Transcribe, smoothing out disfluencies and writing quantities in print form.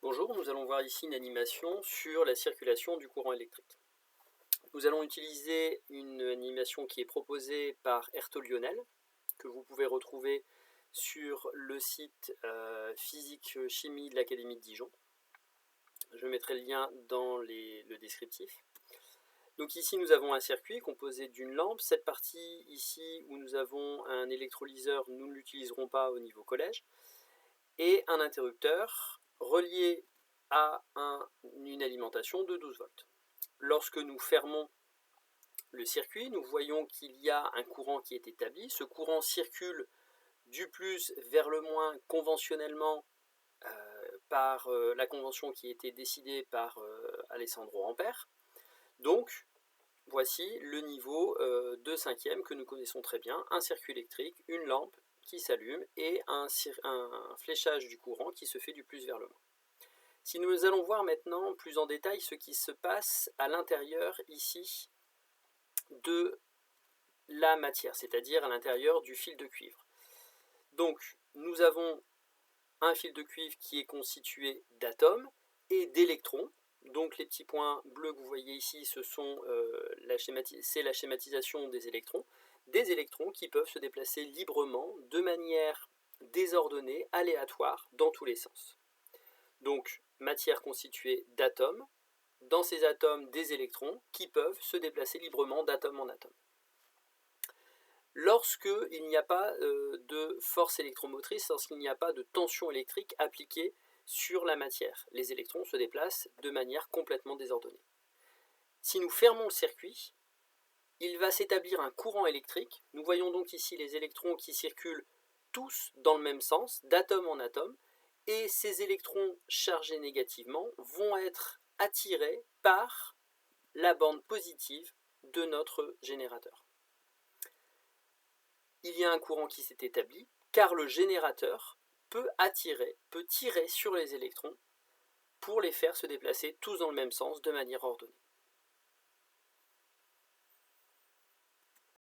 Bonjour, nous allons voir ici une animation sur la circulation du courant électrique. Nous allons utiliser une animation qui est proposée par Erto Lionel, que vous pouvez retrouver sur le site Physique Chimie de l'Académie de Dijon. Je mettrai le lien dans le descriptif. Donc ici nous avons un circuit composé d'une lampe. Cette partie ici où nous avons un électrolyseur, nous ne l'utiliserons pas au niveau collège. Et un interrupteur relié à une alimentation de 12 volts. Lorsque nous fermons le circuit, nous voyons qu'il y a un courant qui est établi. Ce courant circule du plus vers le moins conventionnellement par la convention qui a été décidée par Alessandro Ampère. Donc, voici le niveau de cinquième que nous connaissons très bien, un circuit électrique, une lampe qui s'allume et un fléchage du courant qui se fait du plus vers le moins. Si nous allons voir maintenant plus en détail ce qui se passe à l'intérieur ici de la matière, c'est-à-dire à l'intérieur du fil de cuivre. Donc nous avons un fil de cuivre qui est constitué d'atomes et d'électrons. Donc les petits points bleus que vous voyez ici, c'est la schématisation des électrons qui peuvent se déplacer librement de manière désordonnée, aléatoire, dans tous les sens. Donc matière constituée d'atomes, dans ces atomes des électrons qui peuvent se déplacer librement d'atome en atome. Lorsqu'il n'y a pas de force électromotrice, lorsqu'il n'y a pas de tension électrique appliquée sur la matière, les électrons se déplacent de manière complètement désordonnée. Si nous fermons le circuit, il va s'établir un courant électrique. Nous voyons donc ici les électrons qui circulent tous dans le même sens, d'atome en atome, et ces électrons chargés négativement vont être attirés par la bande positive de notre générateur. Il y a un courant qui s'est établi car le générateur peut tirer sur les électrons pour les faire se déplacer tous dans le même sens de manière ordonnée.